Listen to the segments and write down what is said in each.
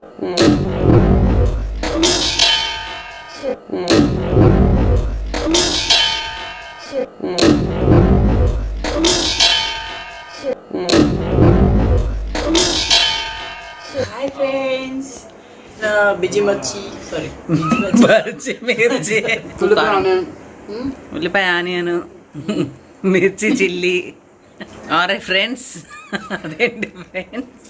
Hi friends, busy మచ్చి sorry మిర్చి ఉల్లిపాయ ఆనియన్ మిర్చి చిల్లీ ఆరే ఫ్రెండ్స్ అదేంటి ఫ్రెండ్స్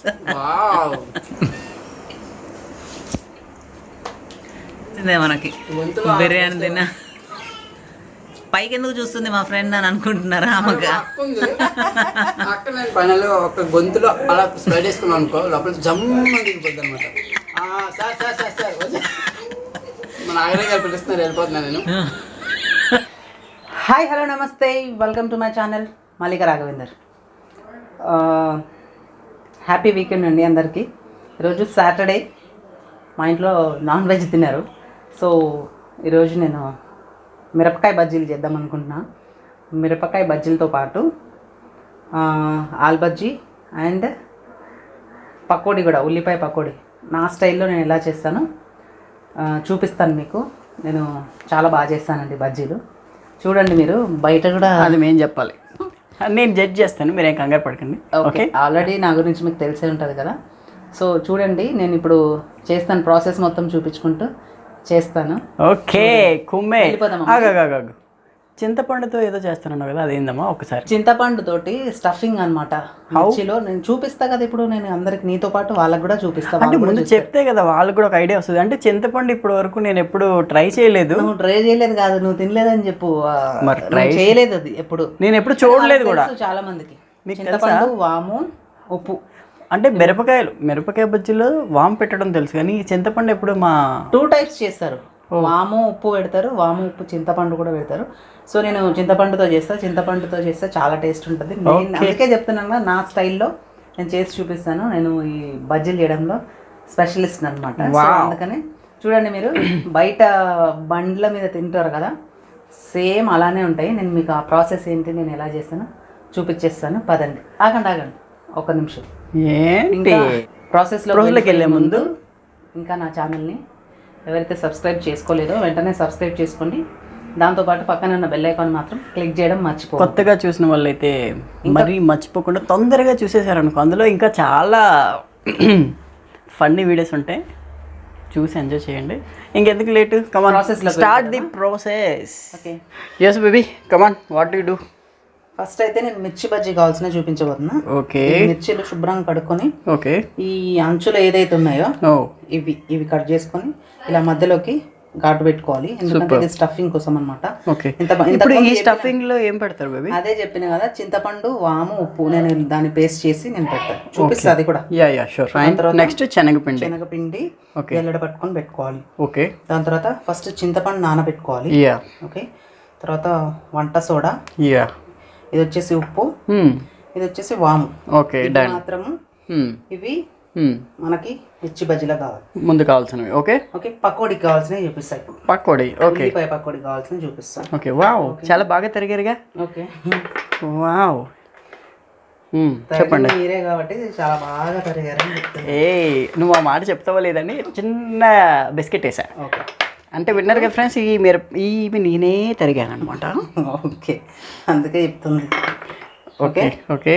తిందే మనకి బిర్యానీ తిన్నా పైకి ఎందుకు చూస్తుంది మా ఫ్రెండ్ అని అనుకుంటున్నారా ఆమెకు పైనలో ఒక గొంతులో అలా స్ప్రెడ్ చేసుకున్నాం అనుకో లోపల జమ్మ దిగిపోద్ది అనమాట. సార్ సార్ సార్ సార్ మన ఆగ్రహ గారు పిలుస్తున్నారు, వెళ్ళిపోతున్నా నేను. హాయ్ హలో నమస్తే, welcome to my channel Mallika Raghavender. Happy weekend అండి అందరికీ. ఈరోజు సాటర్డే, మా ఇంట్లో నాన్ వెజ్ తిన్నారు. సో ఈరోజు నేను మిరపకాయ బజ్జీలు చేద్దాం అనుకుంటున్నా. మిరపకాయ బజ్జీలతో పాటు ఆలు బజ్జీ అండ్ పకోడీ కూడా, ఉల్లిపాయ పకోడీ నా స్టైల్లో నేను ఎలా చేస్తానో చూపిస్తాను మీకు. నేను చాలా బాగా చేస్తానండి బజ్జీలు. చూడండి మీరు, బయట కూడా అది మేము చెప్పాలి, నేను జడ్జ్ చేస్తాను, మీరేం కంగారు పడకండి. ఓకే, ఆల్రెడీ నా గురించి మీకు తెలిసే ఉంటుంది కదా. సో చూడండి, నేను ఇప్పుడు చేస్తాను, ప్రాసెస్ మొత్తం చూపించుకుంటూ చేస్తాను. ఓకే, కుమ్మే ఆగాగాగు. చింతపండుతో ఏదో చేస్తానన్నావు కదా, అదేందమ్మా ఒకసారి? చింతపండు తోటి స్టఫింగ్ అనమాట. మిర్చిలో నేను చూపిస్తా కదా ఇప్పుడు, నేను అందరికి నీతో పాటు వాళ్ళకి కూడా చూపిస్తాను. అంటే ముందు చెప్తే కదా వాళ్ళకి కూడా ఒక ఐడియా వస్తుంది. అంటే చింతపండు ఇప్పటి వరకు నేను ఎప్పుడు ట్రై చేయలేదు. నువ్వు ట్రై చేయలేదు కాదు, నువ్వు తినలేదని చెప్పు. మరి ట్రై చేయలేదు అది ఎప్పుడు, నేను ఎప్పుడు చూడలేదు కూడా. చాలా మందికి చింతపండు, వాము, ఉప్పు. అంటే మిరపకాయ బజ్జీలో వాము పెట్టడం తెలుసు, కానీ చింతపండు ఎప్పుడు మా 2 టైప్స్ చేస్తారు. వాము ఉప్పు పెడతారు, వాము ఉప్పు చింతపండు కూడా పెడతారు. సో నేను చింతపండుతో చేస్తే చాలా టేస్ట్ ఉంటుంది. నేను అందుకే చెప్తున్నాను కదా, నా స్టైల్లో నేను చేసి చూపిస్తాను. నేను ఈ బజ్జీలు చేయడంలో స్పెషలిస్ట్ అనమాట. అందుకని చూడండి, మీరు బయట బండ్ల మీద తింటారు కదా, సేమ్ అలానే ఉంటాయి. నేను మీకు ఆ ప్రాసెస్ ఏంటి, నేను ఎలా చేస్తానో చూపించేస్తాను. పదండి, ఆగండి ఒక నిమిషం. ఏంటి ప్రాసెస్లోకి వెళ్ళే ముందు ఇంకా నా ఛానల్ని ఎవరైతే సబ్స్క్రైబ్ చేసుకోలేదో వెంటనే సబ్స్క్రైబ్ చేసుకోండి. దాంతోపాటు పక్కన ఉన్న బెల్ ఐకాన్ మాత్రం క్లిక్ చేయడం మర్చిపోకండి. కొత్తగా చూసిన వాళ్ళైతే మరీ మర్చిపోకుండా తొందరగా చూసేసారనుకో, అందులో ఇంకా చాలా ఫన్నీ వీడియోస్ ఉంటాయి, చూసి ఎంజాయ్ చేయండి. ఇంకెందుకు late, come on start the process. Okay, yes baby, come on, what you do? First అయితే నేను మిర్చి బజ్జీ కావాల్సిన చూపించబోతున్నా. ఓకే, మిర్చిలు శుభ్రంగా కడుక్కొని, ఓకే, ఈ అంచులు ఏదైతే ఉన్నాయో ఇవి కట్ చేసుకొని ఇలా మధ్యలోకి ఘాటు పెట్టుకోవాలి. ఎందుకంటే ఇది స్టఫింగ్ కోసం అనమాట. ఇప్పుడు ఈ స్టఫింగ్ లో ఏం పెడతారు బేబీ? అదే చెప్పిన కదా, చింతపండు, వాము, ఉప్పు. నేను దాన్ని పేస్ట్ చేసి నేను పెడతాను, చూపిస్తా అది కూడా. నెక్స్ట్ శనగపిండి ఎల్లడ పట్టుకొని పెట్టుకోవాలి. ఓకే, దాని తర్వాత ఫస్ట్ చింతపండు నానబెట్టుకోవాలి. ఓకే, తర్వాత వంట సోడా, ఇది వచ్చేసి ఉప్పు, ఇది వచ్చేసి వాము. ఓకే, మాత్రము ఇవి మనకి మిర్చి బజ్జీలా కావాలి. ముందు కావాల్సినవి. ఓకే ఓకే, పకోడీకి కావాల్సినవి చూపిస్తాయి. పకోడీ, ఓకే, ఉల్లిపాయ పకోడీ కావాల్సినవి చూపిస్తాను. ఓకే, వావ్, చాలా బాగా తరిగారుగా. ఓకే, వావ్, చెప్పండి. మీరే కాబట్టి చాలా బాగా తరిగారని చెప్తాను. నువ్వు ఆ మాట చెప్తావా లేదండి, చిన్న బిస్కెట్ వేసా. ఓకే, అంటే విన్నారు కదా ఫ్రెండ్స్, ఇవి నేనే తరిగాను అనమాట. ఓకే, అందుకే చెప్తుంది. ఓకే ఓకే,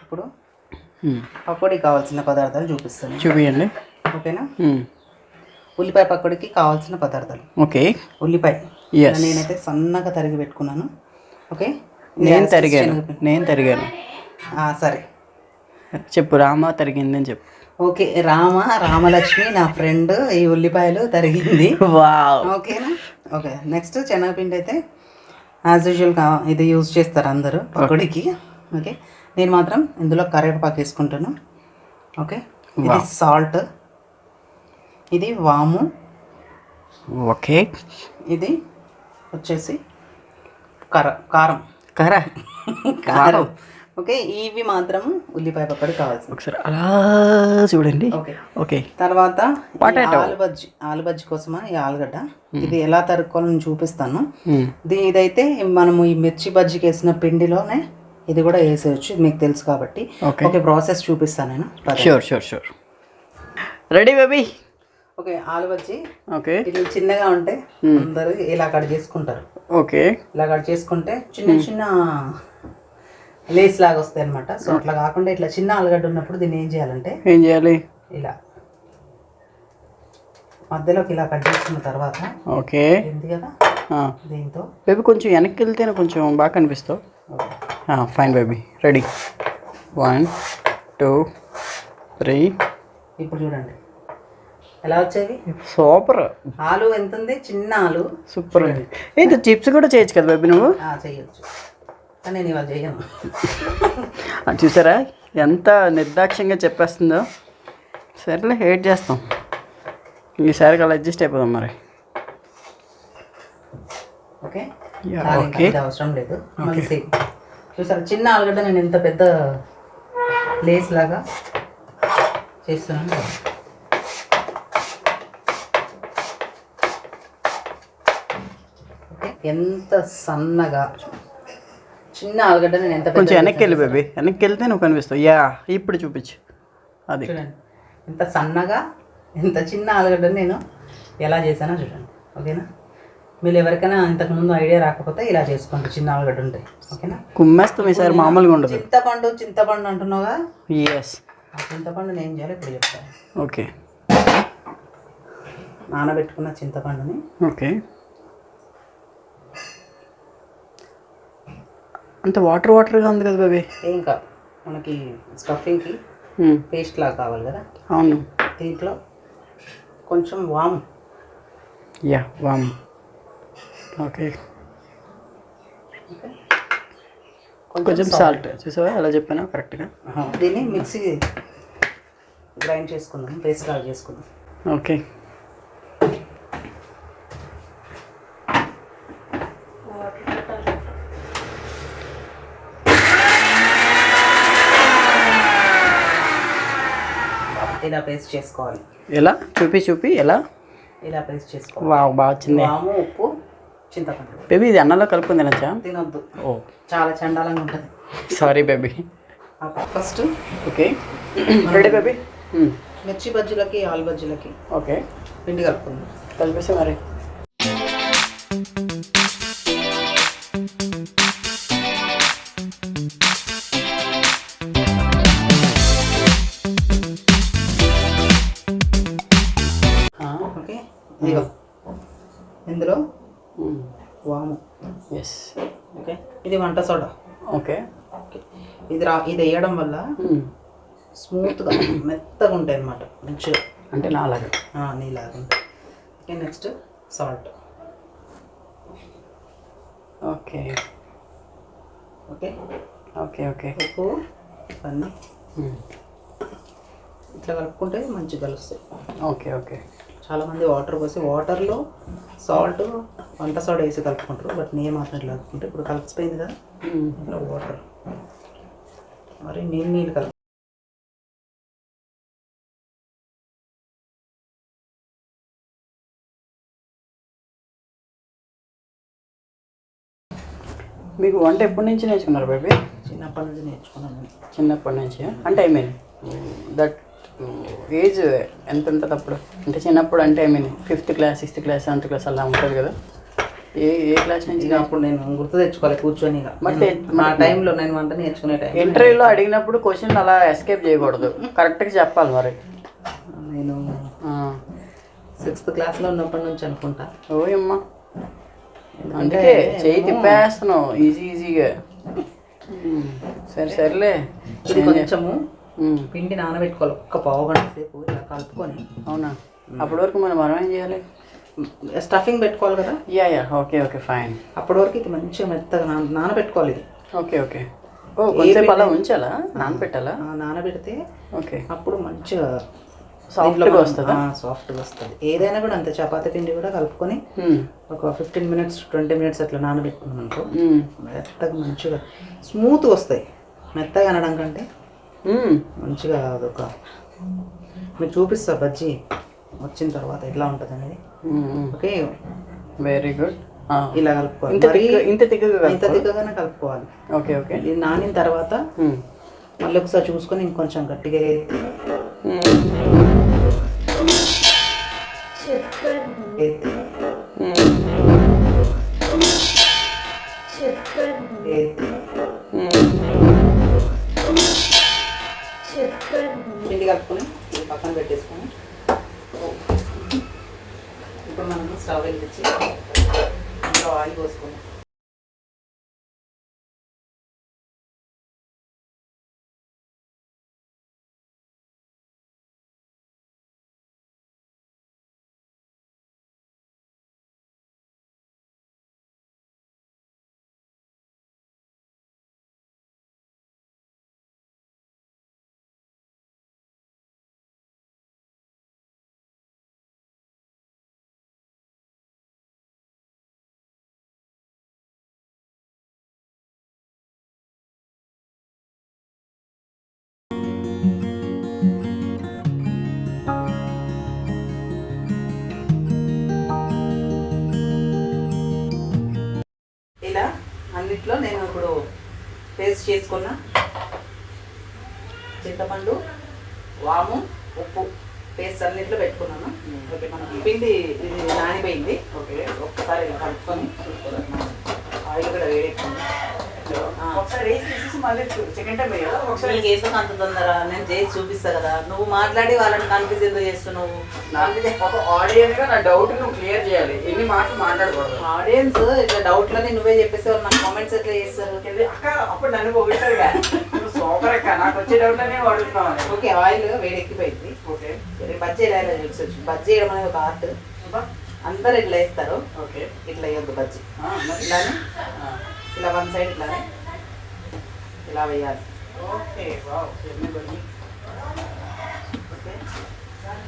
ఇప్పుడు పకోడీ కావాల్సిన పదార్థాలు చూపిస్తాను, చూపియండి. ఓకేనా? ఉల్లిపాయ పకోడీకి కావాల్సిన పదార్థాలు. ఓకే, ఉల్లిపాయ నేనైతే సన్నగా తరిగి పెట్టుకున్నాను. ఓకే, నేను తరిగాను. సరే చెప్పు, రామ తరిగిందని చెప్పు. ఓకే, రామలక్ష్మి నా ఫ్రెండ్ ఈ ఉల్లిపాయలు తరిగింది. ఓకేనా? ఓకే, నెక్స్ట్ శనగపిండి అయితే యాజ్ యూజువల్ ఇది యూజ్ చేస్తారు అందరూ పకోడీకి. ఓకే, నేను మాత్రం ఇందులో కరివేపాకు వేసుకుంటాను. ఓకే, ఇది సాల్ట్, ఇది వాము. ఓకే, ఇది వచ్చేసి కారం. ఓకే, ఇవి మాత్రం ఉల్లిపాయ పకోడీ కావాల్సి. ఒకసారి అలా చూడండి. ఓకే ఓకే, తర్వాత ఆలు బజ్జీ కోసమా ఈ ఆలుగడ్డ, ఇది ఎలా తరుక్కోవాలని చూపిస్తాను. ఇదైతే మనము ఈ మిర్చి బజ్జీకి వేసిన పిండిలోనే ఇది కూడా వేసేయచ్చు, మీకు తెలుసు కాబట్టి. ఓకే, ప్రాసెస్ చూపిస్తాను నేను. షూర్. Ready baby. ఓకే, ఆలు బజ్జీ ఓకే. ఇవి చిన్నగా ఉంటే అందరూ ఇలా కట్ చేసుకుంటారు. ఓకే. ఇలా కట్ చేసుకుంటే చిన్న చిన్న లేస్ లాగా వస్తాయి అనమాట. సో అట్లా కాకుండా ఇట్లా చిన్న ఆలుగడ్డ ఉన్నప్పుడు దీన్ని ఏం చేయాలంటే ఏం చేయాలి? ఇలా మధ్యలోకి ఇలా కట్ చేసుకున్న తర్వాత ఓకే ఉంది కదా దీంతో బేబీ కొంచెం వెనక్కి వెళ్తేనే కొంచెం బాగా కనిపిస్తావు. Fine baby, ready. 1 2 3. ఇప్పుడు చూడండి ఎలా వచ్చేవి. సూపర్. ఆలు ఎంత ఉంది? చిన్న ఆలు. సూపర్ ఉంది. ఇది చిప్స్ కూడా చేయొచ్చు కదా బేబీ నువ్వు? చేయొచ్చు, కానీ నేను ఇవాళ చేయను. చూసారా ఎంత నిర్దాక్ష్యంగా చెప్పేస్తుందో. సరేలే, వెయిట్ చేస్తాం. ఈసారికి అలా అడ్జస్ట్ అయిపోదాం మరి. ఓకే ఓకే, అవసరం లేదు. చూసారా చిన్న ఆలుగడ్డ నేను ఎంత పెద్ద లేస్ లాగా చేస్తున్నాను. ఓకే, ఎంత సన్నగా చిన్న ఆలుగడ్డ నేను ఎంత కొంచెం వెనక్కి వెళ్ళి బేబీ, వెనక్కి వెళ్తే నువ్వు కనిపిస్తావు. ఇప్పుడు చూపించు. అది చూడండి ఎంత సన్నగా ఎంత చిన్న ఆలుగడ్డ నేను ఎలా చేశానో చూడండి. ఓకేనా, మీరు ఎవరికైనా ఇంతకుముందు ఐడియా రాకపోతే ఇలా చేసుకోండి. చిన్న ఆలుగడ్డ ఉంటాయి. ఓకేనా, కుమ్మేస్తాం ఈసారి, మామూలుగా ఉండదు. చింతపండు అంటున్నావుగా? ఎస్. ఆ చింతపండుని ఏం చేయాలి ఇప్పుడు చెప్తాను. ఓకే, నానబెట్టుకున్న చింతపండుని ఓకే అంత వాటర్గా ఉంది కదా బేబీ? ఏం కాదు, మనకి స్టఫింగ్కి పేస్ట్ లాగా కావాలి కదా. అవును. దీంట్లో కొంచెం వాము. వాము. ఓకే, కొంచెం సాల్ట్. చూసావా ఎలా చెప్పాను కరెక్ట్గా? దీన్ని మిక్సీ గ్రైండ్ చేసుకుందాం, పేస్ట్ లాగా చేసుకుందాం. ఓకే, ఇలా పేస్ట్ చేసుకోవాలి. ఎలా చూపి ఎలా ఇలా పేస్ట్ చేసుకోవాలి. బాగా వచ్చింది. వాము, ఉప్పు, చింతపండు. బేబీ ఇది అన్నంలో కలుపుకొని తినచ్చా? తినొద్దు, ఓ చాలా చండాలంగా ఉంటుంది. Sorry baby. First okay, ready baby. మిర్చి బజ్జీలకి ఆలు బజ్జీలకి ఓకే పిండి కలుపుకుందాం. కలిపేసి మరి. ఓకే, ఇదిగో ఇందులో వాము. ఎస్. ఓకే, ఇది వంట సోడా. ఓకే, ఇది వేయడం వల్ల స్మూత్గా మెత్తగా ఉంటాయి అన్నమాట, మంచిగా. అంటే నాలాగా నీలాగా ఉంటాయి. Okay, next salt. Okay okay okay okay ఉప్పు అన్నీ ఇట్లా కలుపుకుంటే మంచిగా కలుస్తాయి. Okay okay. చాలామంది వాటర్ పోసి వాటర్లో సాల్ట్ వంట సోడా వేసి కలుపుకుంటారు. బట్ నేను మాత్రం ఇట్లా కలుపుకుంటే ఇప్పుడు కలిసిపోయింది కదా, ఇట్లా వాటర్ మరి నీళ్ళు కలుపు. మీకు వంట ఎప్పటి నుంచి నేర్చుకున్నారు బేబీ? చిన్నప్పటి నుంచి నేర్చుకున్నాను. చిన్నప్పటి నుంచి అంటే ఐ మీన్ దట్ ఏజ్ ఎంత ఉంటుంది అప్పుడు? అంటే చిన్నప్పుడు అంటే I mean 5th class 6th class 7th class అలా ఉంటుంది కదా. ఏ క్లాస్ నుంచి? అప్పుడు నేను గుర్తు తెచ్చుకోవాలి కూర్చొని. మా టైంలో నేను వంట నేర్చుకునే టైం. ఇంటర్వ్యూలో అడిగినప్పుడు క్వశ్చన్ అలా ఎస్కేప్ చేయకూడదు, కరెక్ట్గా చెప్పాలి మరి. నేను 6th క్లాస్లో ఉన్నప్పటి నుంచి అనుకుంటా. ఓయమ్మా, అందుకే చెయ్యి తిప్పేస్తున్నావు ఈజీగా. సరేలే. ఇది కొంచెము పిండి నానబెట్టుకోవాలి, ఒక్క పావు గంట సేపు ఇలా కలుపుకొని. అవునా? అప్పటి వరకు మనం ఏం చేయాలి? స్టఫింగ్ పెట్టుకోవాలి కదా. Okay okay fine. అప్పటి వరకు ఇది మంచిగా మెత్తగా నానబెట్టుకోవాలి. ఇది ఓకే. కొంచెంసేపు అలా ఉంచాలా? నానబెట్టాలా? నానబెడితే ఓకే, అప్పుడు మంచిగా సాఫ్ట్గా వస్తుంది. సాఫ్ట్గా వస్తుంది. ఏదైనా కూడా అంతే, చపాతీ పిండి కూడా కలుపుకొని ఒక 15 minutes 20 minutes అట్లా నానబెట్టుకున్నాం అనుకో, మెత్తగా మంచిగా స్మూత్గా వస్తాయి. మెత్తగా అనడం కంటే మంచిగా అదొక మీకు చూపిస్తా బజ్జీ వచ్చిన తర్వాత ఎట్లా ఉంటుంది అనేది. Okay, very good. ఇలా కలుపుకోవాలి. ఇంత తిక్కగానే కలుపుకోవాలి. Okay okay. ఇది నానిన తర్వాత మళ్ళీ ఒకసారి చూసుకొని ఇంకొంచెం గట్టిగా పిండి కలుపుకొని ఇది పక్కన పెట్టేసుకొని ఇప్పుడు మనము స్టవ్ వెలిగించి ఇంకా ఆయిల్ పోసుకుందాం. ఇలా అన్నిట్లో నేను ఇప్పుడు పేస్ట్ చేసుకున్న చింతపండు, వాము, ఉప్పు పేస్ట్ అన్నిట్లో పెట్టుకున్నాను. ఓకే, మనకి పిండి ఇది నానిపోయింది. ఓకే, ఒక్కసారి ఇలా కలుపుకొని ఆయిల్ కూడా వేడెక్కింది. ఒకసారి వేసి తీసేసి మళ్ళీ సెకండ్ టైం వేయాలా? ఒకసారి నీకు వేసుకుని అంత తొందర నేను చేసి చూపిస్తా కదా. నువ్వు మాట్లాడి వాళ్ళని కన్ఫ్యూజ్ ఎందుకు చేస్తున్నావు? ఒక ఆడియన్స్ గా నా డౌట్ నువ్వు క్లియర్ చేయాలి. ఎన్ని మాటలు మాట్లాడకూడదు. ఆడియన్స్ ఇట్లా డౌట్లని నువ్వే చెప్పేసి వాళ్ళు నాకు కామెంట్స్ ఎట్లా చేస్తారు? అక్క అప్పుడు నన్ను పొగుడుతారుగా, నువ్వు సూపర్ అక్క, నాకు వచ్చే డౌట్ అనే అడుగుతున్నావు. ఓకే, ఆయిల్ వేడెక్కిపోయింది. ఓకే, బజ్జీ ఎలా చూసొచ్చు. బజ్జీ వేయడం అనేది ఒక ఆర్ట్. అందరు ఇట్లా వేస్తారు. ఓకే, ఇట్లా వేయద్దు బజ్జీ. ఇలానే ఇలా వన్ సైడ్ ఇట్లానే ఇలా వేయాలి. ఓకే, ఓకే,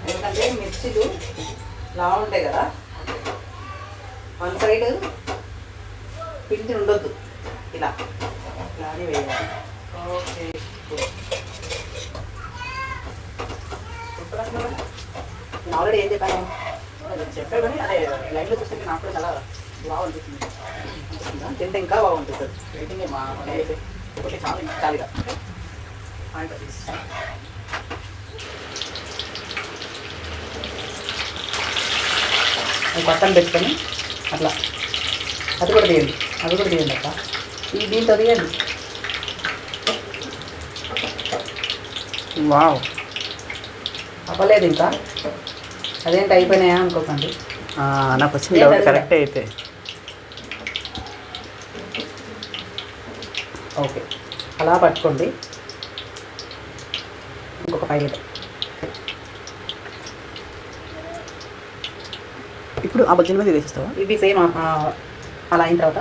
ఎందుకంటే మిర్చీలు లా ఉంటాయి కదా, వన్ సైడ్ పిండి ఉండొద్దు. ఇలా ఇలానే వేయాలి. ఓకే, నేను ఆల్రెడీ ఏం చెప్పాను చెప్పే కానీ అదే లైవ్లో చూస్తే నాకు కూడా చాలా బాగుంటుంది. తింటే ఇంకా బాగుంటుంది సార్. రేటింగ్ మా ఓకే, చాలా చాలుగా పక్కన పెట్టుకొని అట్లా అది కూడా తీయండి, అది కూడా తీయండి అక్క. ఈ దీంతో తీయండి. వావ్, అవ్వలేదు ఇంకా. అదేంటి అయిపోయినాయా అనుకోకండి. నాకు వచ్చిన డౌట్ కరెక్టే అయితే. ఓకే, అలా పట్టుకోండి. ఇంకొక 5 లీటర్. ఇప్పుడు ఆ బజ్జీల మీద వేసిస్తావా? ఇది సేమ్ అలా అయిన తర్వాత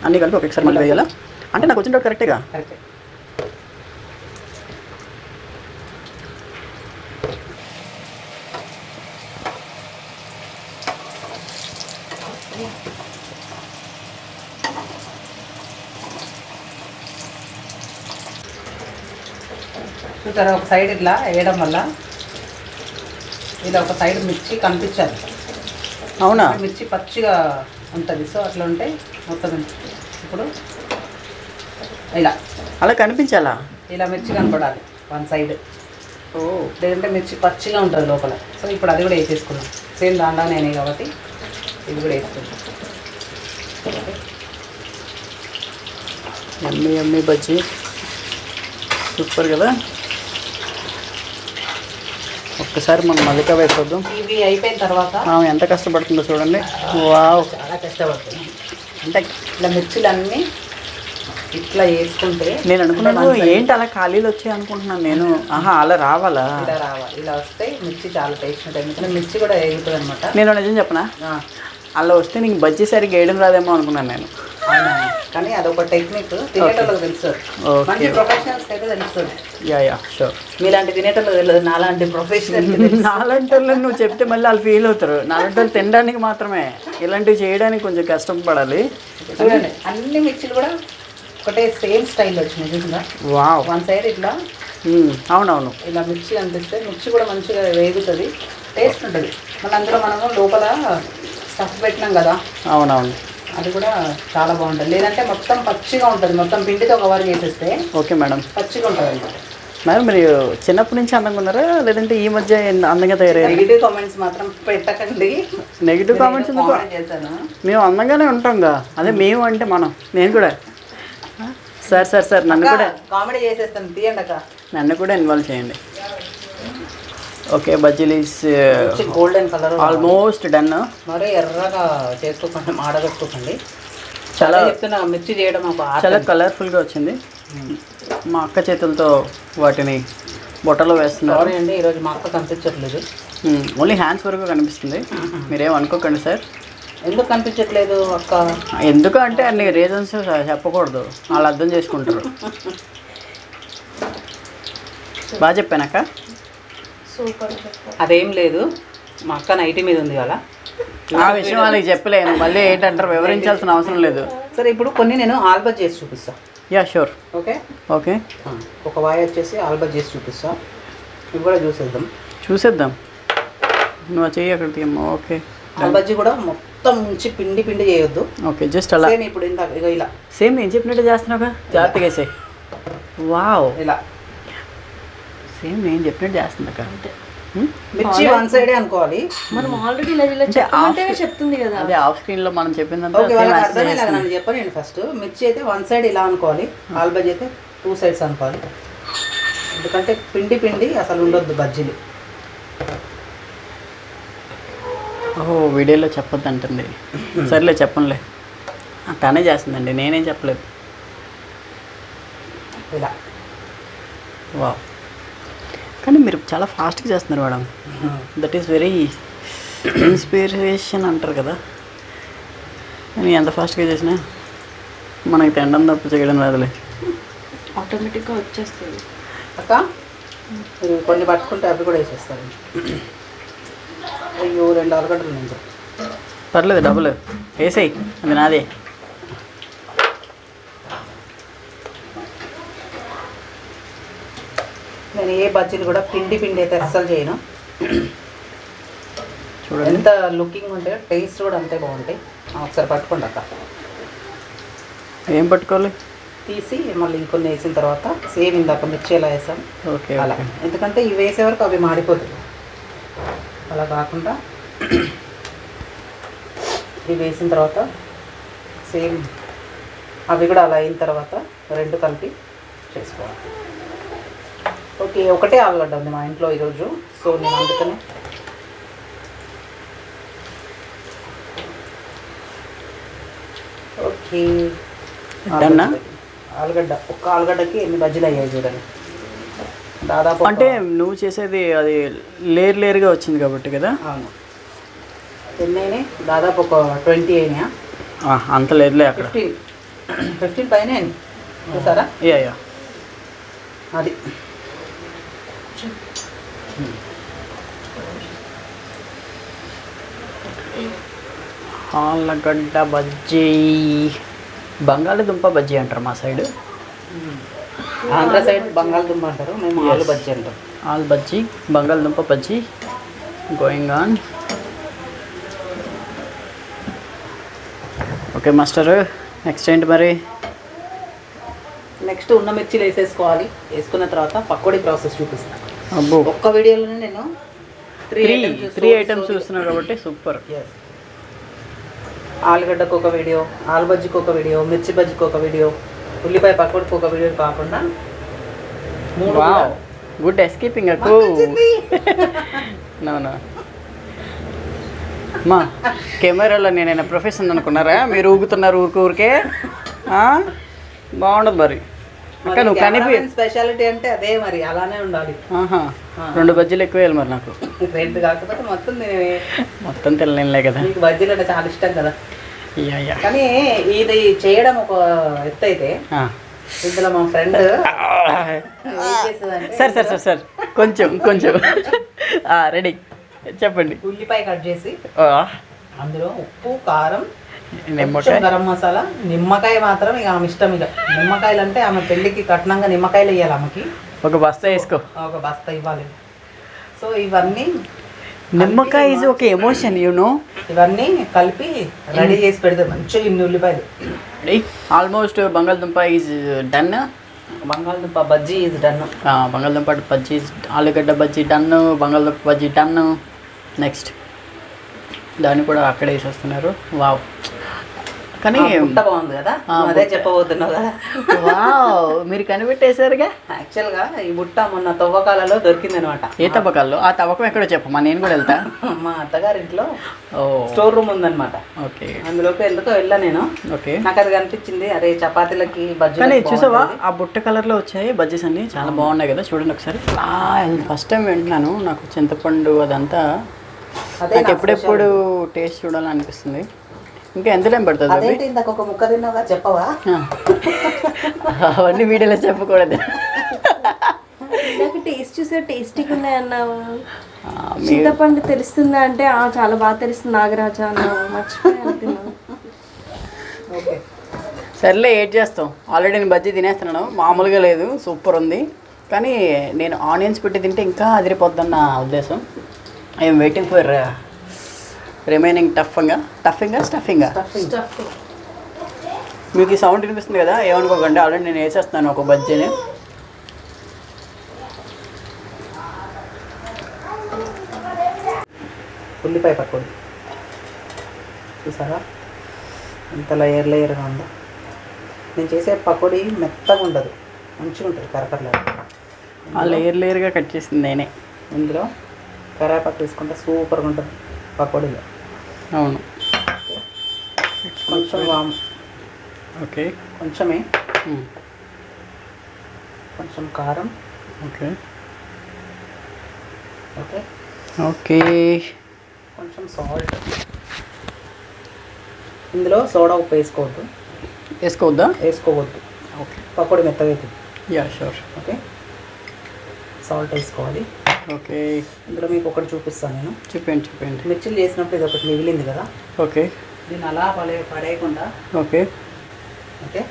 అన్నీ కలిపి ఒకసారి మళ్ళీ వేయాలా? అంటే నాకు వచ్చిన డౌట్ కరెక్టేగా. కరెక్టే. చూసారా, ఒక సైడ్ ఇట్లా వేయడం వల్ల ఇలా ఒక సైడ్ మిర్చి కనిపించాలి. అవునా? మిర్చి పచ్చిగా ఉంటుంది. సో అట్లా ఉంటే మొత్తం ఇప్పుడు ఇలా అలా కనిపించాలా? ఇలా మిర్చి కనపడాలి వన్ సైడ్. ఓ, లేదంటే మిర్చి పచ్చిగా ఉంటుంది లోపల. సో ఇప్పుడు అది కూడా వేసేసుకున్నాం. సేమ్ దాంట్లోనే కాబట్టి ఇది కూడా వేసుకున్నాం. ఎమ్మి ఎమ్మి బజ్జీ సూపర్ కదా. ఒక్కసారి మనం మల్లిక వేసొద్దాం. ఇవి అయిపోయిన తర్వాత ఆమె ఎంత కష్టపడుతుందో చూడండి. వావ్, చాలా కష్టపడుతుంది. అంటే ఇట్లా మిర్చిలన్నీ ఇట్లా వేసుకుంటే నేను అనుకున్నాను ఏంటి అలా ఖాళీలు వచ్చాయి అనుకుంటున్నాను నేను. ఆహా, అలా రావాలా? ఇలా రావాలి. ఇలా వస్తే మిర్చి చాలా టేస్ట్ ఉంటుంది. ఎందుకంటే మిర్చి కూడా వేగుతుంది అనమాట. నేను నిజం చెప్పనా, అలా వస్తే నీకు బజ్జీ సరిగ్గా వేయడం రాదేమో అనుకున్నాను నేను. అవునా, కానీ అదొక టెక్నిక్. తినేటోళ్ళకి తెలుస్తుంది, మంచి ప్రొఫెషనల్స్కి అయితే తెలుస్తుంది. Yeah yeah sure. మీలాంటి తినేటోళ్ళకి తెలియదు, నాలాంటి ప్రొఫెషనల్. నాలాంటి వాళ్ళని నువ్వు చెప్తే మళ్ళీ వాళ్ళు ఫీల్ అవుతారు. నాలాంటి వాళ్ళు తినడానికి మాత్రమే, ఇలాంటివి చేయడానికి కొంచెం కష్టపడాలి. చూడండి, అన్ని మిర్చిలు కూడా ఒకటే సేమ్ స్టైల్ వచ్చినాయి. చూసిందా? వావ్, వన్ సైడ్ ఇట్లా. అవునవును, ఇలా మిర్చి అనిపిస్తే మిర్చి కూడా మంచిగా వేగుతుంది, టేస్ట్ ఉంటుంది. మళ్ళీ అందులో మనము లోపల స్టఫ్ పెట్టినాం కదా, అవునవును, అది కూడా చాలా బాగుంటుంది. లేదంటే మొత్తం పచ్చిగా ఉంటుంది. మొత్తం పిండితో కవర్ చేసేస్తే ఓకే మేడం, పచ్చిగా ఉంటుంది అనమాట. మరి మీరు చిన్నప్పటి నుంచి అందంగా ఉన్నారా లేదంటే ఈ మధ్య అందంగా తయారయ్యారు? నెగిటివ్ కామెంట్స్ మాత్రం పెట్టకండి. నెగిటివ్ కామెంట్స్ ఎందుకు? చేశాను. మేము అందంగానే ఉంటాంగా. అదే మేము అంటే మనం, నేను కూడా. సార్ నన్ను కూడా కామెడీ చేసేస్తాను, తీయండి అక్క. నన్ను కూడా ఇన్వాల్వ్ చేయండి. ఓకే, బజ్జీలు is golden colour almost done. మరి ఎర్రగా చేసుకోకండి, ఆడగట్టుకోకండి. చాలా చెప్తున్నా, మిర్చి చేయడం ఒక art. చాలా కలర్ఫుల్గా వచ్చింది. మా అక్క చేతులతో వాటిని బొట్టలో వేస్తున్నారు. సారీ అండి, ఈరోజు మా అక్క కనిపించట్లేదు. ఓన్లీ హ్యాండ్స్ వరకు కనిపిస్తుంది. మీరేం అనుకోకండి సార్. ఎందుకు కనిపించట్లేదు అక్క? ఎందుకు అంటే అన్ని రీజన్స్ చెప్పకూడదు, వాళ్ళు అర్థం చేసుకుంటారు. బాగా చెప్పానక్క. సూపర్. అదేం లేదు, మా అక్క నైటీ మీద ఉంది కదా. ఆ విషయం వాళ్ళకి చెప్పలేను, మళ్ళీ ఏంటంటారు, వివరించాల్సిన అవసరం లేదు. సరే, ఇప్పుడు కొన్ని నేను ఆల్బజ్ చేసి చూపిస్తా. Yeah sure. ఓకే ఓకే, ఒక వాయి వచ్చేసి ఆల్బజ్ చేసి చూపిస్తా. ఇవి కూడా చూసేద్దాం. నువ్వు చెయ్యి అక్కడ తీయమ్మా. ఓకే, ఆల్బజ్జీ కూడా మొత్తం నుంచి పిండి చేయొద్దు. ఓకే, జస్ట్ అలా. సేమ్ ఇప్పుడు ఇందాక ఇగో ఇలా సేమ్ నేను చెప్పినట్టు చేస్తున్నావుగా, జాగ్రత్తగా వేసేయ్. వావ్, ఇలా సేమ్ నేను చెప్పినట్టు చేస్తుందక్క. అంతే. మిర్చి వన్ సైడే అనుకోవాలి. మనం ఆల్రెడీ ఇలా చెప్పమంటేనే చెప్తుంది కదా. అదే ఆఫ్ స్క్రీన్ లో మనం చెప్పిందంటే ఓకే, వాళ్ళకి అర్థమయ్యేలాగా నన్ను చెప్పండి. ఫస్ట్ మిర్చి అయితే వన్ సైడ్ ఇలా అనుకోవాలి, ఆల్బజ్ అయితే 2 sides అనుకోవాలి. ఎందుకంటే పిండి అసలు ఉండొద్దు బజ్జీలు. ఓహో, వీడియోలో చెప్పొద్దు అంటుంది. సర్లే చెప్పనులే, తనే చేస్తుందండి, నేనేం చెప్పలేదు. ఇలా వావ్, కానీ మీరు చాలా ఫాస్ట్గా చేస్తున్నారు madam. That is very inspiration అంటారు కదా. నేను ఎంత ఫాస్ట్గా చేసినా మనకి తినడం తప్ప చేయడం రాదులే. ఆటోమేటిక్గా వచ్చేస్తుంది అక్క. మీరు కొన్ని పట్టుకుంటే అవి కూడా వేసేస్తారు. అయ్యో, 2 ఆలుగడ్డలు ఉంది. పర్లేదు, డబ్బులు వేసేయి, అది నాదే. నేను ఏ బజ్జీలు కూడా పిండి అయితే అస్సలు చేయను. చూడండి ఎంత లుకింగ్ ఉంటే టేస్ట్ కూడా అంతే బాగుంటాయి. ఒకసారి పట్టుకోండి అక్క. ఏం పట్టుకోవాలి? తీసి మళ్ళీ ఇంకొన్ని వేసిన తర్వాత సేమ్ ఇందాక మిర్చి ఎలా వేసాం ఓకే అలా. ఎందుకంటే ఇవి వేసే వరకు అవి మాడిపోతాయి. అలా కాకుండా ఇవి వేసిన తర్వాత సేమ్ అవి కూడా అలా అయిన తర్వాత 2 కలిపి చేసుకోవాలి. ఓకే, ఒకటే ఆలుగడ్డ ఉంది మా ఇంట్లో ఈరోజు, సో నేను అందుకనే ఓకే. ఆలుగడ్డ, ఒక్క ఆలుగడ్డకి ఎన్ని బజ్జీలు అయ్యాయి చూడండి. దాదాపు అంటే నువ్వు చేసేది అది లేయర్గా వచ్చింది కాబట్టి కదా. అవును, ఎన్ని అయినాయి? దాదాపు ఒక 20 అయినాయా? అంత లేదులే, అక్కడ 15 పైన చూసారా? యా అది ఆలుగడ్డ బజ్జీ, బంగాళదుంప బజ్జీ అంటారు మా సైడ్. ఆంధ్ర సైడ్ బంగాళదుంప అంటారు, మేము ఆలు బజ్జీ అంటాం. ఆలు బజ్జీ, బంగాళదుంప bajji going on. Okay master, next ఏంటి మరి? నెక్స్ట్ ఉన్న మిర్చిలు వేసేసుకోవాలి. వేసుకున్న తర్వాత పకోడీ ప్రాసెస్ చూపిస్తాను. అబ్బో, ఒక్క వీడియోలోనే నేను 3 ఐటమ్స్ చూస్తున్నావు కాబట్టి సూపర్. ఆలుగడ్డకు ఒక వీడియో, ఆలు బజ్జీకి ఒక వీడియో, మిర్చి బజ్జీకి ఒక వీడియో, ఉల్లిపాయ పకోడీకి ఒక వీడియో కాకుండా 3. వావ్, గుడ్ ఎస్కేపింగ్ అకు. నో మా కెమెరాలో నేనైనా ప్రొఫెషన్ అనుకున్నారా? మీరు ఊగుతున్నారు ఊరికే. బాగుండదు మరి అక్క, నువ్వు కనిపి. స్పెషాలిటీ అంటే అదే మరి, అలానే ఉండాలి. 2 బజ్జీలు ఎక్కువ వేయాలి మరి నాకు. 2 కాకపోతే మొత్తం తినలేనులే కదా. మీకు బజ్జీలు అంటే చాలా ఇష్టం కదా. యా. కానీ ఇది చేయడం ఒక ఎత్తు అయితే, ఇందులో మా ఫ్రెండ్ సార్ కొంచెం రెడీ, చెప్పండి. ఉల్లిపాయ కట్ చేసి అందులో ఉప్పు, కారం, నిమ్మకాయ, గరం మసాలా, నిమ్మకాయ మాత్రం ఇక ఆమె ఇష్టం. ఇక నిమ్మకాయలు అంటే ఆమె పెళ్ళికి కట్నంగా నిమ్మకాయలు వేయాలి ఆమెకి. ఒక బస్తా వేసుకో. ఒక బస్తా ఇవ్వాలి. సో ఇవన్నీ నిమ్మకాయ ఈజ్ ఒక ఎమోషన్, యూనో. ఇవన్నీ కలిపి రెడీ చేసి పెడితే మంచిగా ఇన్ని ఉల్లిపాయలు. ఆల్మోస్ట్ బంగాళదుంప ఈజ్ డన్. బంగాళదుంప బజ్జీ ఇది డన్. బంగాళదుంప బజ్జీ, ఆలుగడ్డ బజ్జీ డన్ను, బంగాళదుంప బజ్జీ డన్ను. నెక్స్ట్ దాన్ని కూడా అక్కడే వేసేస్తున్నారు. వావ్, కానీ ముట్ట బాగుంది కదా, అదే చెప్పబోతున్నావు కదా. వావ్, మీరు కనిపెట్టేశారుగా. యాక్చువల్గా ఈ బుట్ట మొన్న తవ్వకాలలో దొరికింది అనమాట. ఏ తవ్వకాల్లో? ఆ తవ్వకం ఎక్కడో చెప్పమ్మా, నేను కూడా వెళ్తా. మా అత్తగారింట్లో ఓ స్టోర్ రూమ్ ఉందన్నమాట. ఓకే అందులోకి ఎందుకో వెళ్ళా నేను. ఓకే, నాకు అది కనిపించింది, అరే చపాతీలకి బజ్జీ. కానీ చూసావా ఆ బుట్ట కలర్లో వచ్చాయి బజ్జీస్ అన్ని, చాలా బాగున్నాయి కదా. చూడండి ఒకసారి. ఫస్ట్ టైం వింటున్నాను. నాకు చింతపండు అదంతా నాకు ఎప్పుడెప్పుడు టేస్ట్ చూడాలనిపిస్తుంది. ఇంకా ఎంత టైం పడుతుంది? అదేంటి ఇందాక ఒక ముక్క తిన్నావుగా, చెప్పవా? అవన్నీ వీడియోలో చెప్పకూడదు. నాకు టేస్ట్ చూసే టేస్టీగా ఉన్నాయి అన్నావు. చింతపండు తెలుస్తుందా అంటే చాలా బాగా తెలుస్తుంది నాగరాజా అన్నావు. మర్చిపోయి ఓకే సర్లే, ఏడ్ చేస్తాం. ఆల్రెడీ నేను బజ్జీ తినేస్తున్నాను, మామూలుగా లేదు, సూపర్ ఉంది. కానీ నేను ఆనియన్స్ పెట్టి తింటే ఇంకా అదిరిపోద్దని నా ఉద్దేశం. ఐఎమ్ వెయిటింగ్ ఫర్ రిమైనింగ్ స్టఫింగా. మీకు ఈ సౌండ్ వినిపిస్తుంది కదా, ఏమనుకోకండి. ఆల్రెడీ నేను వేసేస్తాను ఒక బజ్జీని. ఉల్లిపాయ పకోడీ చూసారా ఎంత లేయర్గా ఉందో. నేను చేసే పకోడీ మెత్తగా ఉండదు, మంచిగా ఉంటుంది, కరకరలేదు. ఆ లేయర్గా కట్ చేసింది నేనే. ఇందులో కరేపాకు తీసుకుంటే సూపర్గా ఉంటుంది పకోడీలో. అవును, కొంచెం వామ్. ఓకే, కొంచెమే. కొంచెం కారం. ఓకే ఓకే ఓకే కొంచెం సాల్ట్. ఇందులో సోడా ఉప్పు వేసుకోవద్దు. వేసుకోవద్దు. ఓకే, పకోడీ మెత్తగా అవుతుంది. Yeah sure. ఓకే, సాల్ట్ వేసుకోవాలి. ఓకే, ఇందులో మీకు ఒకటి చూపిస్తాను నేను. చెప్పండి. మిర్చిలు చేసినప్పుడు ఇది ఒకటి మిగిలింది కదా, ఓకే, దీన్ని అలా పడేయకుండా ఓకే ఓకే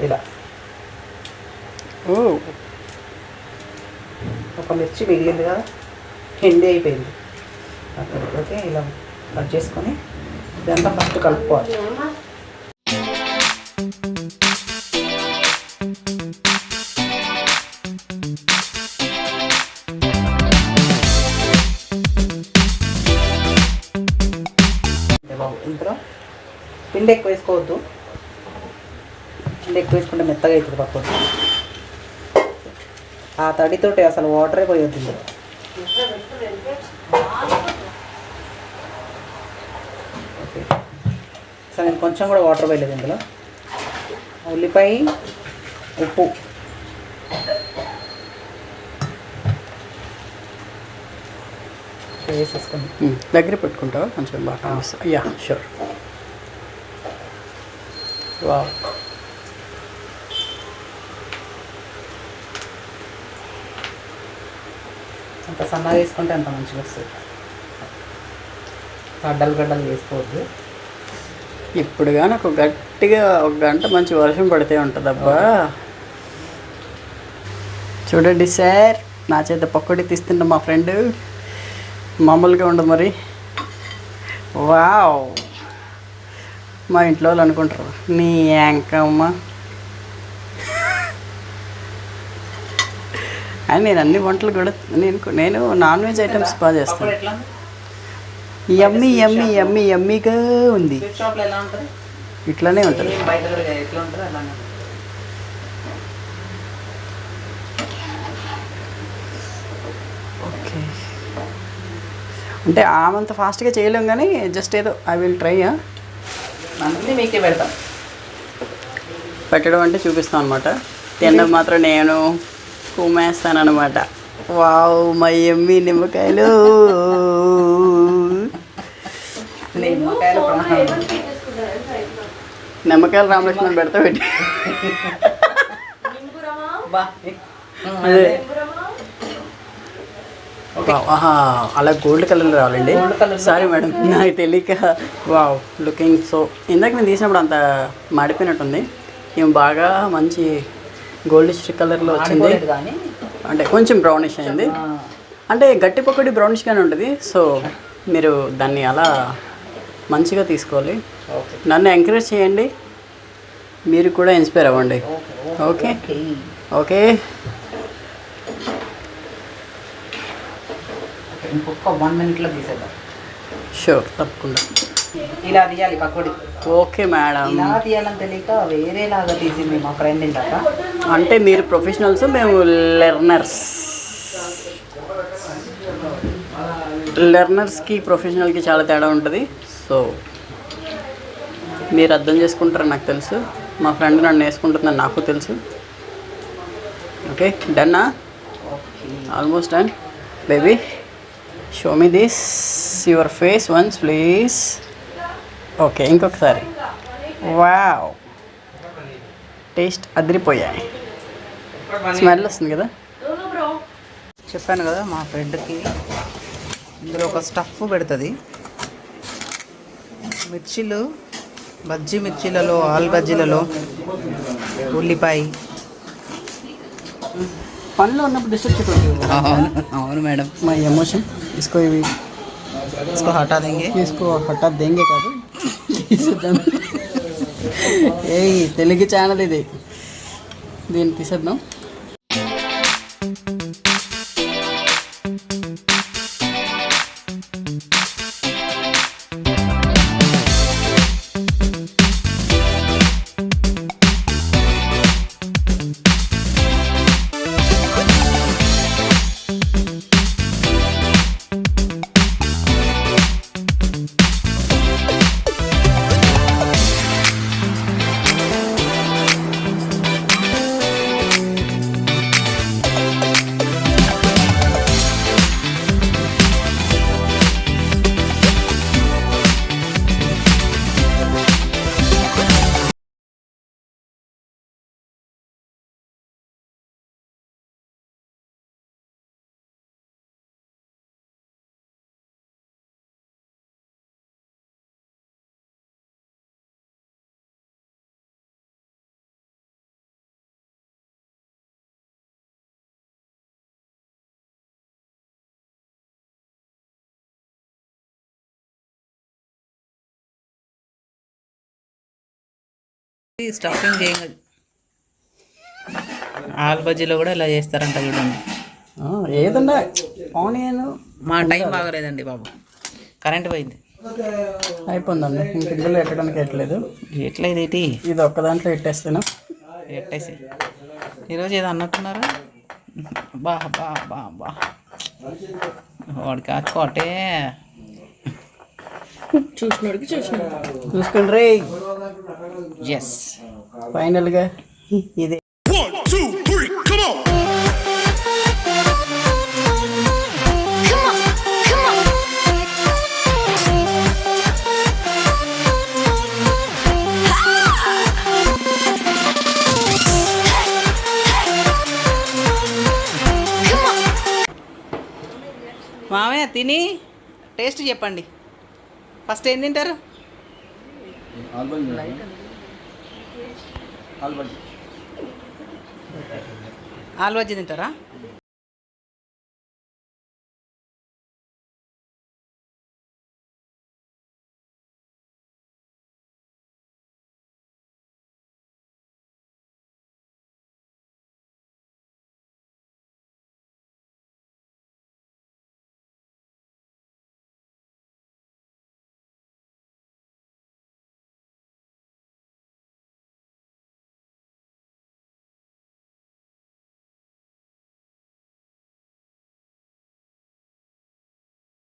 ఇలా ఓ ఒక మిర్చి మిగిలింది కదా, ఎండి అయిపోయింది. ఓకే, ఇలా కట్ చేసుకొని ఇదంతా ఫస్ట్ కలుపుకోవాలి. ఇందులో పిండి ఎక్కువ వేసుకోవద్దు. పిండి ఎక్కువ వేసుకుంటే మెత్తగా అవుతుంది పక్కన. ఆ తడితోటి అసలు వాటరే పోయొద్దు ఇందులో. ఓకే, సో నేను కొంచెం కూడా వాటర్ పోయలేదు ఇందులో. ఉల్లిపాయ, ఉప్పు, వేసేసుకుంది. దగ్గర పెట్టుకుంటావా కొంచెం బాగా? Yeah sure. వావ్, అంత సన్నగా వేసుకుంటే అంత మంచిగా వస్తుంది. గడ్డలు వేసుకోవద్దు. ఇప్పుడుగా నాకు గట్టిగా ఒక గంట మంచి వర్షం పడితే ఉంటుందబ్బా. చూడండి సార్, నా చేత పకోడీ తీస్తున్న మా ఫ్రెండ్ మామూలుగా ఉండదు మరి. వావ్, మా ఇంట్లో వాళ్ళు అనుకుంటారు నీ యాంకమ్మ అని. నేను అన్ని వంటలు కూడా నేను నాన్ వెజ్ ఐటమ్స్ బాగా చేస్తాను. ఎట్లా యమ్మీగా ఉంది. స్వీట్ షాప్లో ఎలా ఉంటుంది? ఇట్లానే ఉంటుంది. బయట ఎట్లా ఉంటుంది అలానే. ఓకే, అంటే ఆమంత ఫాస్ట్గా చేయలేం కానీ జస్ట్ ఏదో ఐ విల్ ట్రై. అందుకే మీకే పెడతాం. పెట్టడం అంటే చూపిస్తాం అనమాట, తినడం మాత్రం నేను కుమ్మేస్తానమాట. వావ్, మై యమ్మీ నిమ్మకాయలు. నిమ్మకాయలు రామలక్ష్మణ్ పెడతా పెట్టి అలా గోల్డ్ కలర్ రావాలండి. సారీ మేడం, నాకు తెలియక. Wow, looking so. ఇందాక నేను తీసినప్పుడు అంత మాడిపోయినట్టుంది. ఏం బాగా మంచి గోల్డిష్ కలర్లో వచ్చింది. అంటే కొంచెం బ్రౌనిష్ అయింది. అంటే గట్టి పకోడీ బ్రౌనిష్గానే ఉంటుంది. సో మీరు దాన్ని అలా మంచిగా తీసుకోవాలి. నన్ను ఎంకరేజ్ చేయండి. మీరు కూడా ఇన్స్పైర్ అవ్వండి. Okay okay. ఇంకొక 1 minute తీసేద్దాం. షూర్, తప్పకుండా. ఇలా తీయాలి పకోడీ. Okay madam. ఇలా తీయాలని తెలియక వేరేలాగా తీసింది మా ఫ్రెండ్ ఇందాక. అంటే మీరు ప్రొఫెషనల్స్, మేము లెర్నర్స్కి ప్రొఫెషనల్కి చాలా తేడా ఉంటుంది. సో మీరు అర్థం చేసుకుంటారని నాకు తెలుసు. మా ఫ్రెండ్ నన్ను వేసుకుంటుందని నాకు తెలుసు. ఓకే, డన్నా? Almost done. Baby, show me this your face once please. Okay, ఇంకొకసారి. వావ్, టేస్ట్ అదిరిపోయాయి. స్మెల్ వస్తుంది కదా. చెప్పాను కదా మా ఫ్రెండ్కి ఇందులో ఒక స్టఫ్ పెడుతుంది. మిర్చీలు, బజ్జీ మిర్చీలలో, ఆలు బజ్జీలలో ఉల్లిపాయ. పనిలో ఉన్నప్పుడు డిస్టర్బ్ చేయకూడదు. అవును మేడం. మై ఎమోషన్ इसको హఠా దేంగే. इसको हटा देंगे కాదు, తీసేద్దాం. ఏయ్, తెలుగు ఛానల్ ఇది, దీన్ని తీసేద్దాం. స్టఫింగ్ చేయండి. ఆలు బజ్జీలో కూడా ఇలా చేస్తారంట చూడండి. ఏదన్నా ఆనియన్. మా టైం బాగలేదండి బాబు, కరెంట్ పోయింది. అయిపోయిందండి, ఇంక ఇందులో ఎట్టడానికి ఎట్లేదు. ఎట్లేదు ఏంటి, ఇది ఒక్క దాంట్లో ఎట్టేస్తాను. ఎట్టేసి ఈరోజు ఏదో అన్నట్టున్నారు. బా బా బా బా వాడికి కాచుకోటే చూసుకోండి రే. ఎస్, ఫైనల్గా ఇదే. మామయ్య తిని టేస్ట్ చెప్పండి. ఫస్ట్ ఏం తింటారు? ఆలు బజ్జీ తింటారా?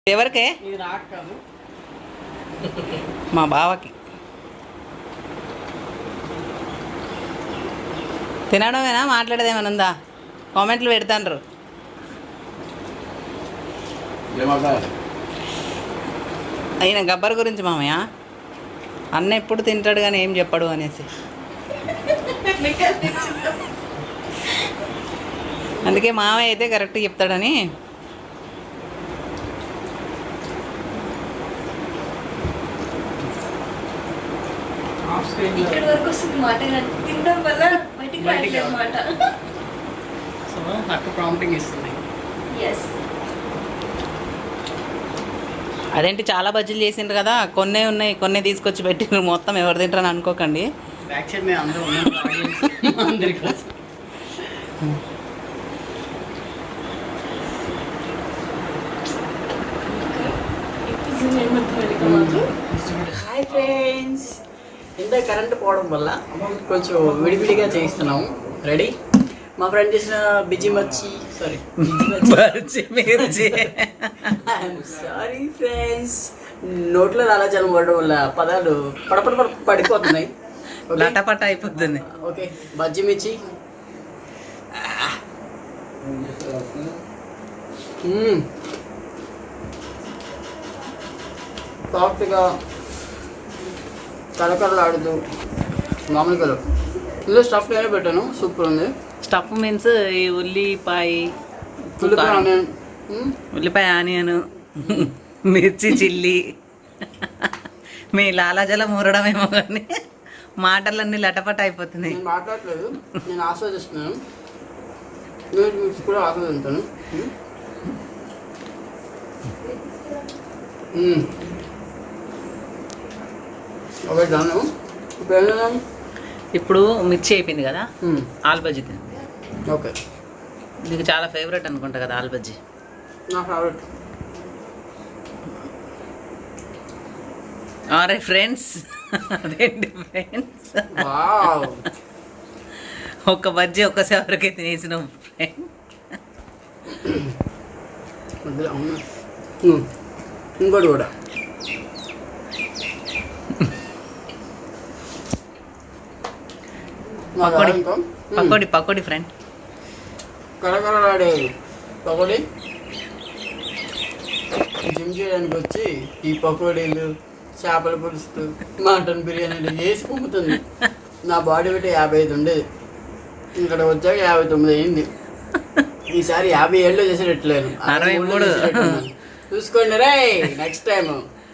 ఎవరికే? మా బావకి. తినడమేనా, మాట్లాడేదేమైనా ఉందా? కామెంట్లు పెడతాండ్రు. అయినా గబ్బర్ గురించి మామయ్య అన్న ఎప్పుడు తింటాడు కానీ ఏం చెప్పడు అనేసి, అందుకే మామయ్య అయితే కరెక్ట్ చెప్తాడని. ఇక్కడ వరకు వస్తుంది మాట, తినడం వల్ల బయటికి రావట్లేదు అన్నమాట. సో నాకు ప్రాంప్టింగ్ ఇస్తుంది. ఎస్, అదేంటి చాలా బజ్జీలు చేసిండ్రు కదా, కొన్నే ఉన్నాయి, కొన్నే తీసుకొచ్చి పెట్టిండ్రు, మొత్తం ఎవరు తింటారని అనుకోకండి. బ్యాక్ సైడ్ మేము అందరూ ఉన్నాం అందరి కోసం. హాయ్ ఫ్రెండ్స్, ఇంత కరెంట్ పోవడం వల్ల కొంచెం విడివిడిగా చేయిస్తున్నాము. రెడీ? మా ఫ్రెండ్ చేసిన బిజీ మచ్చి సారీ సారీ ఫ్రెండ్స్, నోట్లో లాలాజలం పడడం వల్ల పదాలు పడపడ పడిపోతున్నాయి. లటపట అయిపోతుంది. ఓకే, బజ్జీ మిర్చి సాఫ్ట్గా కలకలలాడుతూ మామూలు కలర్. ఇందులో స్టఫ్ నేనే పెట్టాను, సూపర్ ఉంది. స్టఫ్ మీన్స్ ఈ ఉల్లిపాయ, ఉల్లిపాయ ఆనియన్, మిర్చి, చిల్లీ. మీ లాలాజలం ఊరడమేమో కానీ మాటలన్నీ లటపట అయిపోతున్నాయి. నేను మాట్లాడలేదు, నేను ఆస్వాదిస్తున్నాను. మీరు కూడా ఆస్వాదిస్తాను. Okay done. ఇప్పుడు ఏం చేద్దాం? ఇప్పుడు మిర్చి అయిపోయింది కదా, ఆలు బజ్జీ తింది. ఓకే, నీకు చాలా ఫేవరెట్ అనుకుంటా కదా ఆలు బజ్జీ. నా ఫేవరెట్. అరే ఫ్రెండ్స్, అదేంటి ఫ్రెండ్స్, వావ్, ఒక్క బజ్జీ ఒక్కసారికి తినేసిన ఫ్రెండ్. ఇంకోటి కూడా పకోడి పకోడి ఫ్రెండ్, కరకరలాడే పకోడీ. జిమ్ చేయడానికి వచ్చి ఈ పకోడీలు, చేపల పులుసు, మటన్ బిర్యానీలు వేసి పంపుతుంది. నా బాడీ వెయిట్ 55 ఉండేది, ఇక్కడ వచ్చాక 59 అయింది. ఈసారి 57లో చేసేటట్లేను, 63 చూసుకోండి రే. నెక్స్ట్ టైం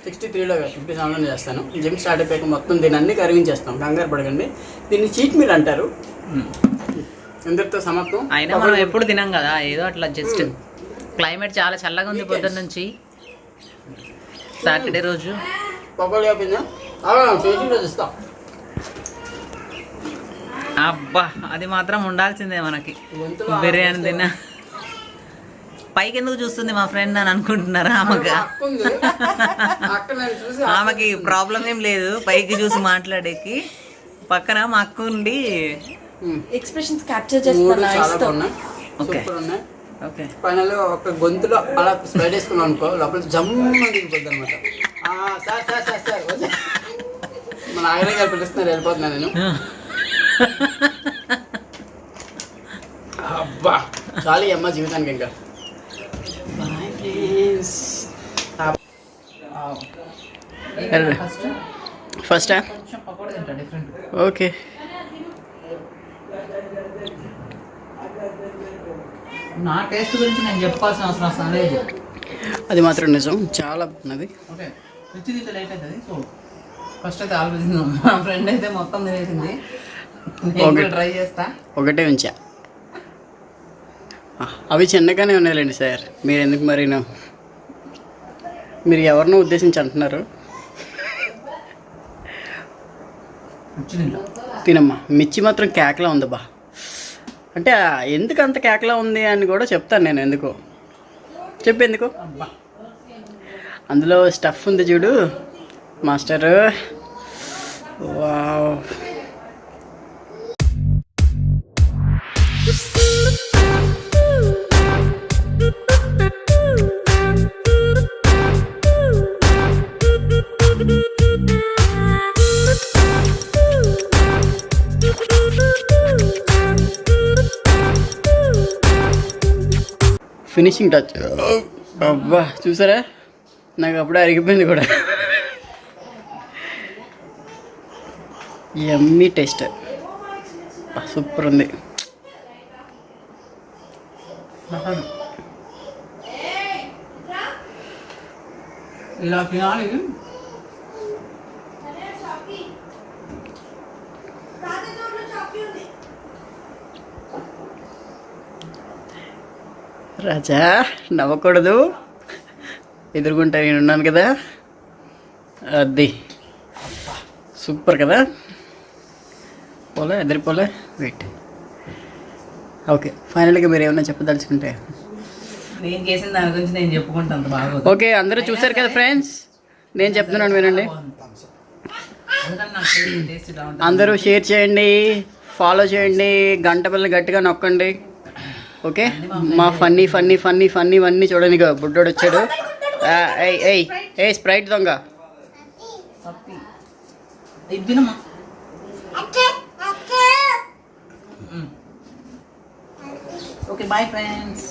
63లో 57లో చేస్తాను. జిమ్ స్టార్ట్ అయిపోయాక మొత్తం దీన్ని అన్ని కరిగించేస్తాం, కంగారు పడకండి. దీన్ని చీట్ మీల్ అంటారు. ఇందరితో సమాప్తం. అయినా మనం ఎప్పుడు తినాం కదా, ఏదో అట్లా జస్ట్. క్లైమేట్ చాలా చల్లగా ఉంది పొద్దున్న నుంచి. సాటర్డే రోజు పకోడీ అయిపోయిందా? చేసిన రోజు ఇస్తాం. అబ్బా, అది మాత్రం ఉండాల్సిందే మనకి. బిర్యానీ తిన్నా పైకి ఎందుకు చూస్తుంది మా ఫ్రెండ్ అని అనుకుంటున్నారా? ఆమెకి ప్రాబ్లం ఏం లేదు పైకి చూసి మాట్లాడేకి. పక్కన మా అక్క ఉండి ఎక్స్ప్రెషన్స్ క్యాప్చర్ చేస్తాను. ఓకే ఓకే, ఫైనల్ ఒక గొంతులో అలా స్ప్రెడ్ వేసుకున్నాం అనుకో, లోపల జమ్మ దిగిపోద్ది అనమాట. సార్ సార్ సార్ సార్ మన నాగరే గారు పిలుస్తున్నారు, వెళ్ళిపోతున్నాను నేను. అబ్బా, చాలు అమ్మ జీవితానికి. ఇంకా ఫస్ట్ ఓకే. నా టేస్ట్ గురించి నేను చెప్పాల్సిన అవసరం అసలు లేదు. అది మాత్రం నిజం, చాలా బాగున్నది. ఓకే, రుచి తింటే లేట్ అవుతుంది. సో ఫస్ట్ అయితే ఆలోచించాం. మా ఫ్రెండ్ అయితే మొత్తం తినేసింది, నేను ట్రై చేస్తా. ఒకటే ఉంచా, అవి చిన్నగానే ఉన్నాయిలేండి సార్. మీరు ఎందుకు మరి మీరు ఎవరినో ఉద్దేశించి అంటున్నారు? తినమ్మా. మిర్చి మాత్రం కేకలా ఉంది బా. అంటే ఎందుకు అంత కేకలా ఉంది అని కూడా చెప్తాను నేను. ఎందుకో చెప్పు, ఎందుకు. అందులో స్టఫ్ ఉంది చూడు మాస్టర్. Wow, finishing touch. అబ్బా, చూసారా, నాకు అప్పుడే అరిగిపోయింది కూడా. యమ్మీ టేస్ట్, సూపర్ ఉంది. ఇలా తినాలి. రాజా, నవ్వకూడదు, ఎదురుకుంటా నేను ఉన్నాను కదా. అది సూపర్ కదా. పోలే ఎదిరిపోలే వెయిట్. ఓకే ఫైనల్గా మీరు ఏమైనా చెప్పదలుచుకుంటే. నేను చేసిన దాని గురించి నేను చెప్పుకుంటాను, అంత బాగా. ఓకే అందరూ చూసారు కదా ఫ్రెండ్స్, నేను చెప్తున్నాను వినండి. అందరూ షేర్ చేయండి, ఫాలో చేయండి, గంట పిల్లలు గట్టిగా నొక్కండి. ఓకే మా ఫన్నీ ఫన్నీ ఫన్నీ ఫన్నీ ఇవన్నీ చూడండి. ఇక బుడ్డోడు వచ్చాడు. ఏ స్ప్రైట్ దొంగ. Okay bye friends.